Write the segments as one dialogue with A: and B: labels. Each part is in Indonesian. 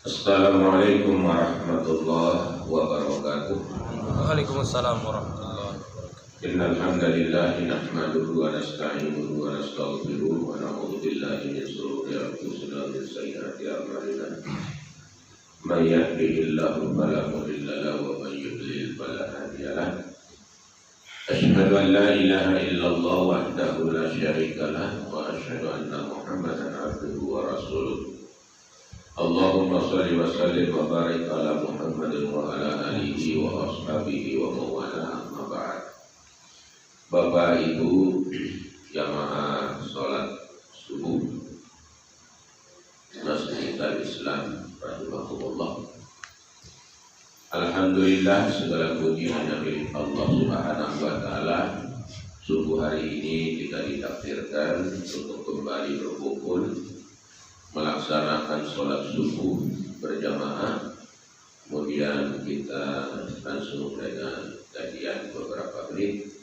A: Assalamualaikum warahmatullahi wabarakatuh.
B: Waalaikumsalam warahmatullahi wabarakatuh.
A: Innal hamdalillah nahmaduhu wa nasta'inuhu wa nastaghfiruh wa na'udzu billahi min shururi anfusina wa min sayyiati a'malina. May yahdihillahu fala mudilla lahu wa may yudlil fala hadiya lahu. Asyhadu an la ilaha illallah wahdahu la syarika lahu wa asyhadu anna Muhammadan abduhu wa rasuluh. Allahumma salli wa sallim wa barik ala Muhammadin wa ala alihi wa ashabihi wa mawala amma ba'd. Bapak Ibu jamaah salat subuh Masjid Al-Islam rahimahullah. Alhamdulillah, segala puji hanya milik Allah Subhanahu wa taala. Subuh hari ini kita ditakdirkan untuk kembali berkumpul melaksanakan sholat subuh berjamaah. Kemudian kita langsung dengan kajian beberapa menit.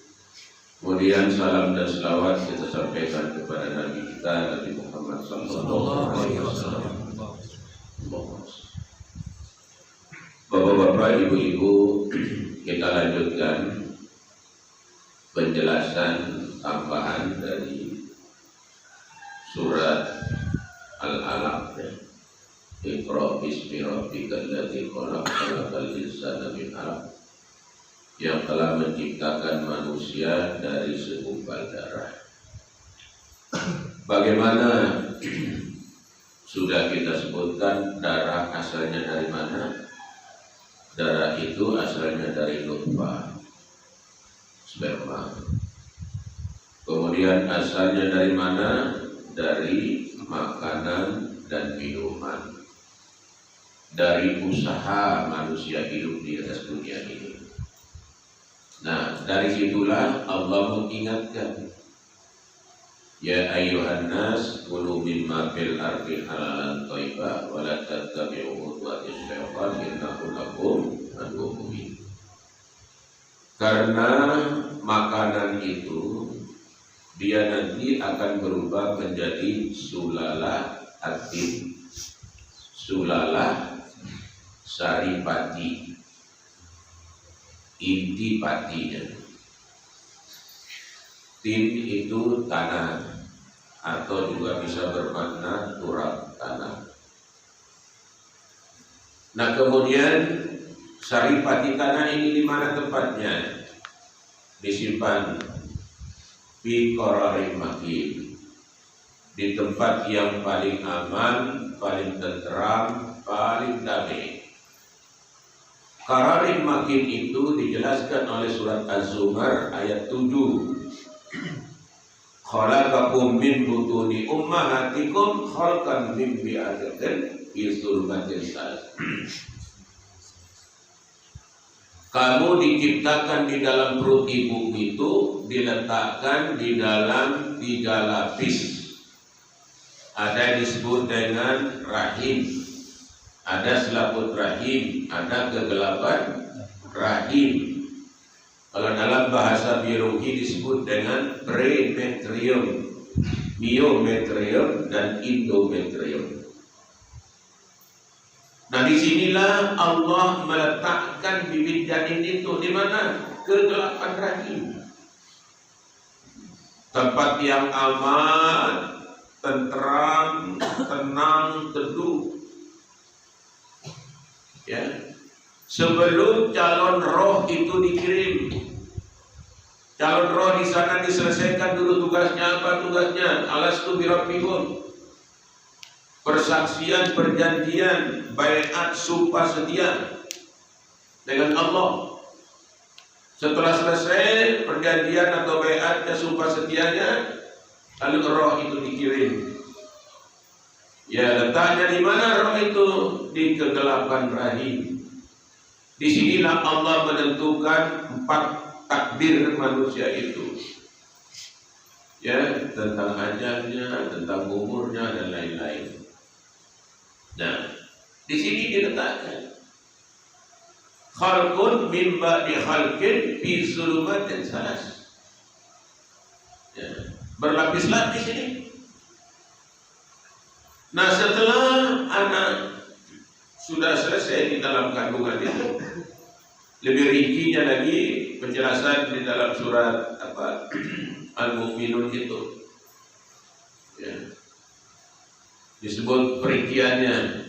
A: Kemudian salam dan selawat kita sampaikan kepada Nabi kita, Nabi Muhammad sallallahu alaihi wasallam. Bapak-bapak, ibu-ibu, kita lanjutkan penjelasan tambahan dari surat Al-Alaq. Iqra bismi rabbikal ladzi khalaq, khalaqal insana min 'alaq, yang telah menciptakan manusia dari segumpal darah. Bagaimana sudah kita sebutkan, darah asalnya dari mana? Darah itu asalnya dari nutfah, sperma. Kemudian asalnya dari mana? Dari makanan dan minuman, dari usaha manusia hidup di atas dunia ini. Nah, dari situlah Allah mengingatkan, ya ayyuhan nas kulu mimma fil ardi halalan thayyiban wa la tattabi'u khutuwatis syaitan innahu lakum aduwwun mubin. Karena makanan itu dia nanti akan berubah menjadi sulalah atin, sulalah saripati, inti patinya. Tin itu tanah, atau juga bisa bermakna turab tanah. Nah, kemudian saripati tanah ini di mana tempatnya? Disimpan fi qararin makin, di tempat yang paling aman, paling tenteram, paling damai. Qararin makin itu dijelaskan oleh surat Az-Zumar ayat 7. Khalaqakum min butuni ummahatikum khalqan min bi'adatin fi sulmatin salas. Kamu diciptakan di dalam perut ibu itu, diletakkan di dalam 3 lapis. Ada disebut dengan rahim, ada selaput rahim, ada kegelapan rahim. Kalau dalam bahasa biologi disebut dengan premetrium, myometrium, dan endometrium. Nah, disinilah Allah meletakkan bibit janin itu di mana? Kegelapan rahim. Tempat yang aman, tenteram, tenang, teduh. Ya. Sebelum calon roh itu dikirim, calon roh di sana diselesaikan dulu tugasnya. Apa tugasnya? Alastu birabbikum. Persaksian, perjanjian, baiat, sumpah setia dengan Allah. Setelah selesai perjanjian atau baiatnya, sumpah setianya, lalu roh itu dikirim. Ya, letaknya di mana roh itu? Di kegelapan rahim. Disinilah Allah menentukan 4 takdir manusia itu. Ya, tentang ajalnya, tentang umurnya, dan lain-lain. Nah, di sini diletakkan khalqun min ba'di khalqin fi zulumatin salas. Ya, berlapis-lapis ini. Nah, setelah anak sudah selesai di dalam kandungan itu. Lebih rincinya lagi penjelasan di dalam surat Al-Mu'minun itu. Ya. Disebut perinciannya.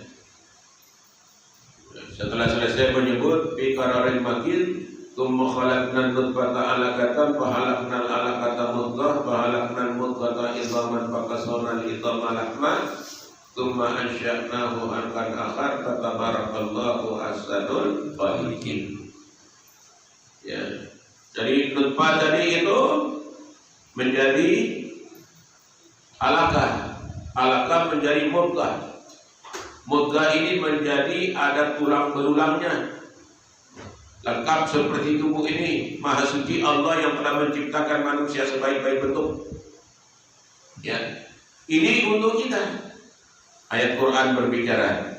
A: Setelah selesai menyebut fi qararin makin, tsumma khalaqnal nutfata 'alaqatan fa khalaqnal 'alaqata mudghah fa khalaqnal mudghata idhaman fa kasawna al-idhama lahman tsumma ansha'nahu khalqan akhar fa tabarakallahu ahsanul khaliqin. Ya. Jadi nutfah tadi itu menjadi alaqah, alaqah menjadi mudghah. Mudghah ini menjadi ada tulang belulangnya, lengkap seperti tubuh ini. Maha suci Allah yang telah menciptakan manusia sebaik-baik bentuk. Ya, ini untuk kita. Ayat Quran berbicara,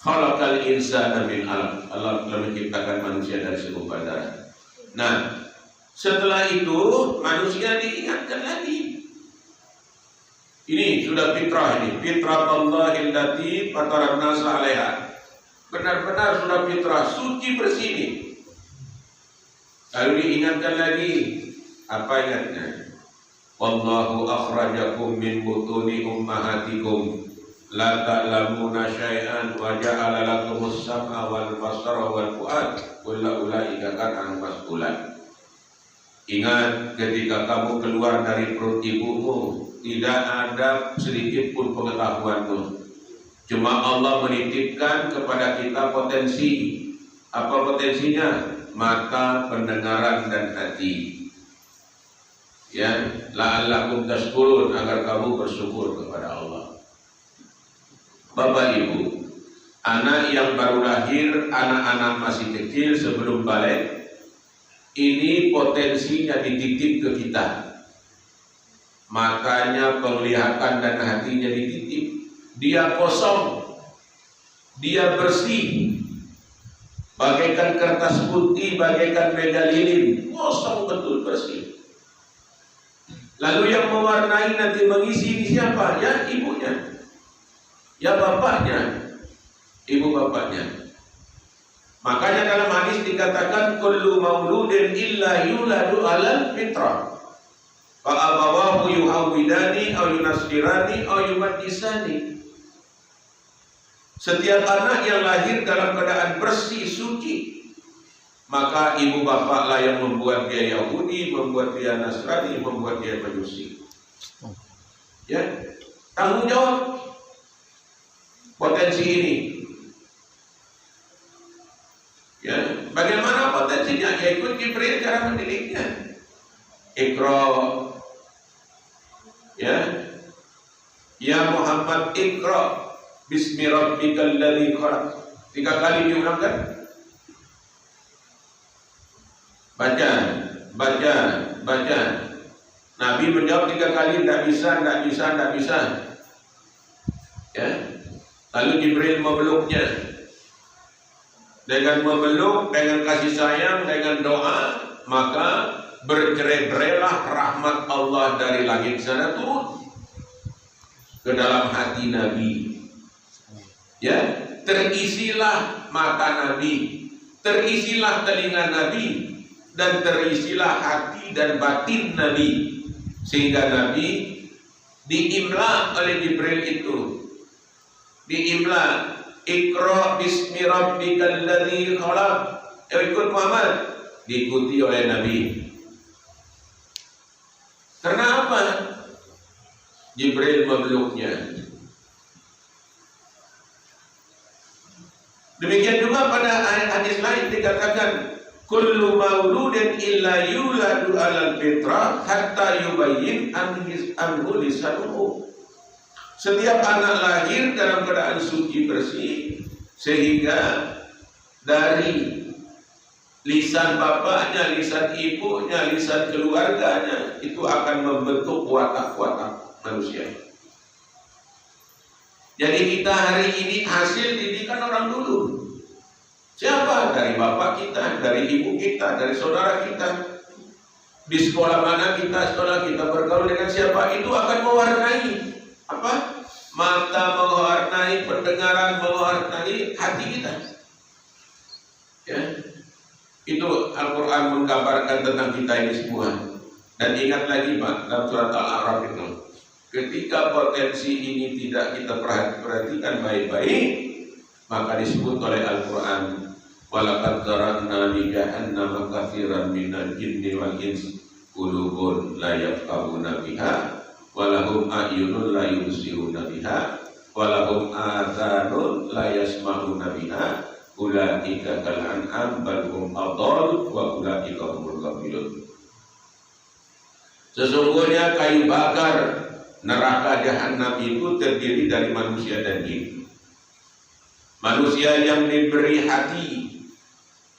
A: khalaqal insana min 'alaq. Allah telah menciptakan manusia dari segumpal darah. Nah, setelah itu manusia diingatkan lagi. Ini sudah fitrah ini, fitrah Allah illati fataran nasa 'alaiha. Benar-benar sudah fitrah, suci bersih ini. Lalu diingatkan lagi, apa ingatnya? Wallahu akhrajakum min butuni ummahatikum la ta'lamuna syai'an wa ja'ala lakumus sam'a wal basara wal fu'ad kullu ulaika kana mas'ulan. Ingat ketika kamu keluar dari perut ibumu, tidak ada sedikit pun pengetahuanmu. Cuma Allah menitipkan kepada kita potensi. Apa potensinya? Mata, pendengaran, dan hati. Ya, la'allakum tashkurun, agar kamu bersyukur kepada Allah. Bapak Ibu, anak yang baru lahir, anak-anak masih kecil sebelum balik, ini potensinya dititip ke kita. Matanya, penglihatan, dan hatinya dititip. Dia kosong, dia bersih, bagaikan kertas putih, bagaikan meja lilin, kosong betul bersih. Lalu yang mewarnai nanti mengisi ini siapa? Ya ibunya, ya bapaknya, ibu bapaknya. Makanya dalam hadis dikatakan kullu mauludin illa yuladu alal fitrah. Fa abawahu yuhawidani aw yunasirani aw yumajjisani. Setiap anak yang lahir dalam keadaan bersih, suci, maka ibu bapaklah yang membuat dia Yahudi, membuat dia Nasrani, membuat dia Majusi. Ya, tanggung jawab potensi ini. Ya, bagaimana potensinya? Ya ikut Jibril cara mendidiknya. Iqra, ya Muhammad Iqra bismi rabbikal ladzi khalaq. 3 kali diulangkan. Baca. Nabi menjawab 3 kali, tidak bisa. Ya. Lalu Jibril memeluknya. Dengan memeluk, dengan kasih sayang, dengan doa, maka bercerai-berailah rahmat Allah dari langit sana turun ke dalam hati Nabi. Ya, terisilah mata Nabi, terisilah telinga Nabi, dan terisilah hati dan batin Nabi, sehingga Nabi diimla oleh Jibril itu, diimla Iqra bismi rabbikal ladzi khalaq. Ikut Muhammad, diikuti oleh Nabi. Karena apa? Jibril memeluknya. Demikian juga pada hadis lain dikatakan kullu mauludin illa yuladu alal fitrah hatta yubayyin anhu lisanuhu. Setiap anak lahir dalam keadaan suci bersih, sehingga dari lisan bapaknya, lisan ibunya, lisan keluarganya itu akan membentuk watak-watak manusia. Jadi kita hari ini hasil didikan orang dulu. Siapa? Dari bapak kita, dari ibu kita, dari saudara kita. Di sekolah mana kita, sekolah kita bergaul dengan siapa, itu akan mewarnai apa? mata mewarnai, pendengaran mewarnai hati kita. Ya, itu Al-Quran menggambarkan tentang kita ini semua. Dan ingat lagi Pak, dalam surat Al-A'raf itu, ketika potensi ini tidak kita perhatikan baik-baik, maka disebut oleh Al-Quran, walaqad zara'na li jahannama katsiran minal jinni wal insi qulubun la yafqahuna biha wa lahum a'yunun la yubsiruna biha wa lahum adhanun la yasma'una biha ulaika kal an'am bal hum adall wa ulaika humul ghafilun. Sesungguhnya kayu bakar neraka jahanam itu terdiri dari manusia dan jin. Manusia yang diberi hati,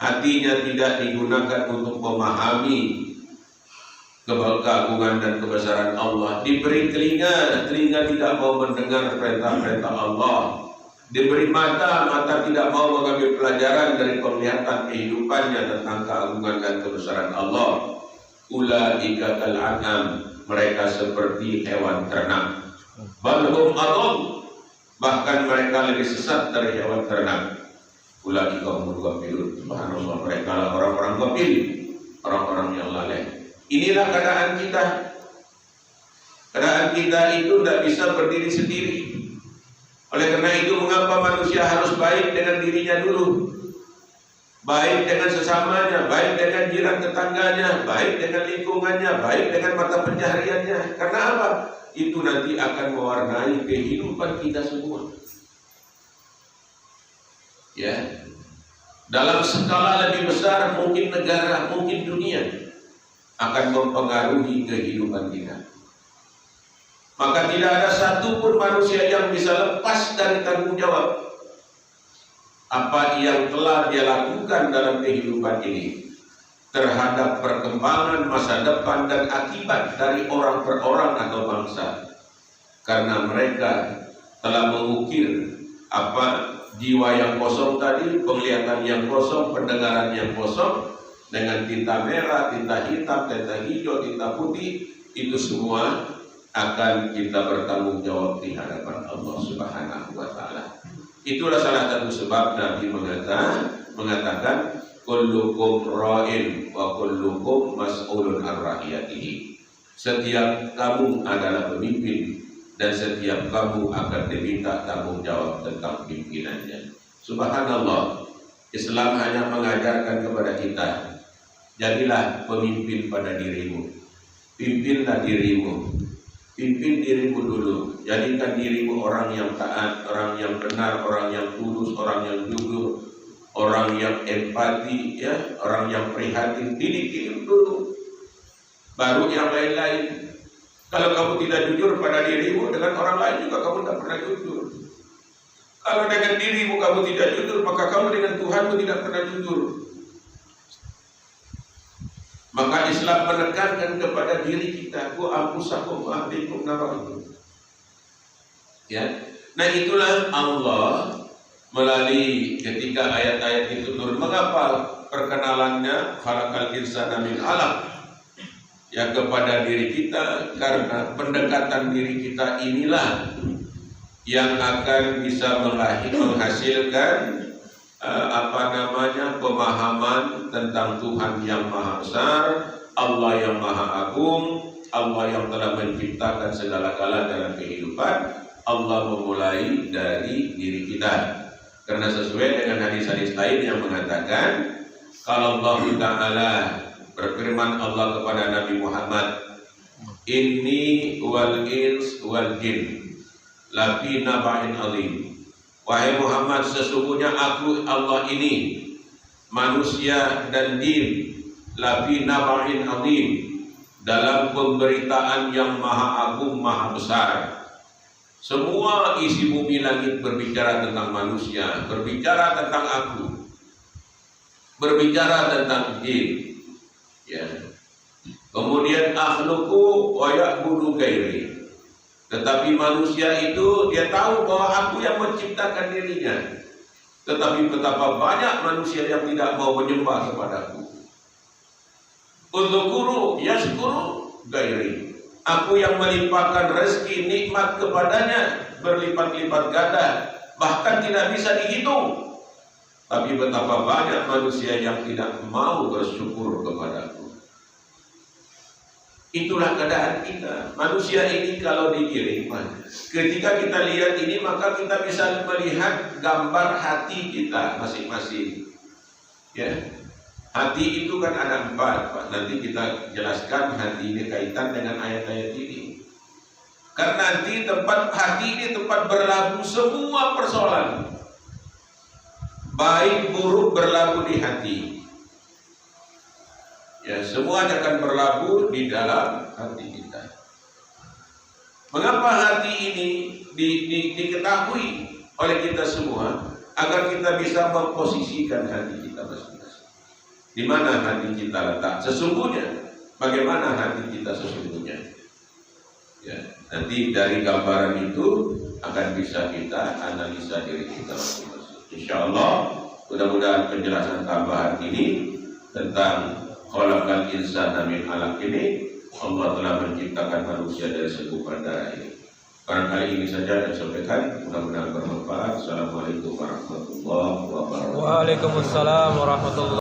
A: hatinya tidak digunakan untuk memahami keagungan dan kebesaran Allah. Diberi telinga, telinga tidak mau mendengar perintah-perintah Allah. Diberi mata, mata tidak mau mengambil pelajaran dari penglihatan kehidupannya tentang keagungan dan kebesaran Allah. Ulaika kal an'am, mereka seperti hewan ternak. Bal hum adall, bahkan mereka lebih sesat dari hewan ternak. Ulaika humul ghafilun, subhanallah, mereka lah orang-orang ghafil, orang-orang yang lalai. Inilah keadaan kita. Keadaan kita itu tidak bisa berdiri sendiri. Oleh karena itu, mengapa manusia harus baik dengan dirinya dulu, baik dengan sesamanya, baik dengan jiran tetangganya, baik dengan lingkungannya, baik dengan mata pencahariannya. Karena apa? Itu nanti akan mewarnai kehidupan kita semua. Ya, dalam skala lebih besar, mungkin negara, mungkin dunia akan mempengaruhi kehidupan kita. Maka tidak ada satupun manusia yang bisa lepas dari tanggung jawab apa yang telah dia lakukan dalam kehidupan ini terhadap perkembangan masa depan dan akibat dari orang per orang atau bangsa. Karena mereka telah mengukir apa jiwa yang kosong tadi, penglihatan yang kosong, pendengaran yang kosong, dengan tinta merah, tinta hitam, tinta hijau, tinta putih, itu semua akan kita bertanggung jawab di hadapan Allah Subhanahu wa Ta'ala. Itulah salah satu sebab Nabi mengatakan kullukum ra'in wa kullukum mas'ulun an ra'iyatihi. Setiap kamu adalah pemimpin dan setiap kamu akan diminta tanggung jawab tentang pimpinannya. Subhanallah, Islam hanya mengajarkan kepada kita, jadilah pemimpin pada dirimu. Pimpinlah dirimu. Pimpin dirimu dulu. Jadikan dirimu orang yang taat, orang yang benar, orang yang tulus, orang yang jujur, orang yang empati, ya, orang yang prihatin. Didik dulu, baru yang lain-lain. Kalau kamu tidak jujur pada dirimu, dengan orang lain juga kamu tidak pernah jujur. Kalau dengan dirimu kamu tidak jujur, maka kamu dengan Tuhanmu tidak pernah jujur. Maka Islam menekankan kepada diri kita, ku anfusakum wa ahlikum naran. Ya, nah itulah Allah melalui ketika ayat-ayat itu turun. Mengapa perkenalannya khalaqal insana min 'alaq? Ya, kepada diri kita, karena pendekatan diri kita inilah yang akan bisa menghasilkan pemahaman tentang Tuhan yang Maha Besar, Allah yang Maha Agung, Allah yang telah menciptakan segala-gala dalam kehidupan. Allah memulai dari diri kita, karena sesuai dengan hadis-hadis lain yang mengatakan, kalau Allah Ta'ala berfirman Allah kepada Nabi Muhammad, inni wal ins wal jin lafi naba'in alim. Wahai Muhammad, sesungguhnya aku Allah ini, manusia dan jin, lafi naba'in alim, dalam pemberitaan yang maha agung, maha besar. Semua isi bumi langit berbicara tentang manusia, berbicara tentang aku, berbicara tentang jin. Ya. Kemudian akhluqu wa ya'budu ghairi. Tetapi manusia itu dia tahu bahwa aku yang menciptakan dirinya. Tetapi betapa banyak manusia yang tidak mau menyembah kepadaku. Udzkuru yashkuru ghairi. Aku yang melimpahkan rezeki nikmat kepadanya, berlipat-lipat ganda, bahkan tidak bisa dihitung. Tapi betapa banyak manusia yang tidak mau bersyukur kepadaku. Itulah keadaan kita. Manusia ini kalau digiring, ketika kita lihat ini maka kita bisa melihat gambar hati kita masing-masing. Ya, hati itu kan ada 4, Pak. Nanti kita jelaskan hati ini kaitan dengan ayat-ayat ini. Karena nanti tempat hati ini tempat berlabuh semua persoalan. Baik buruk berlabuh di hati. Ya, semuanya akan berlabuh di dalam hati kita. Mengapa hati ini diketahui oleh kita semua agar kita bisa memposisikan hati kita masing-masing. Di mana hati kita letak sesungguhnya? Bagaimana hati kita sesungguhnya? Ya, nanti dari gambaran itu akan bisa kita analisa diri kita masing-masing. Insya Allah, mudah-mudahan penjelasan tambahan ini tentang khalaqal insana min alaq ini, Allah telah menciptakan manusia dari segumpal darah ini. Barangkali ini saja yang saya sampaikan, mudah-mudahan bermanfaat. Assalamualaikum warahmatullahi wabarakatuh.
B: Waalaikumsalam warahmatullahi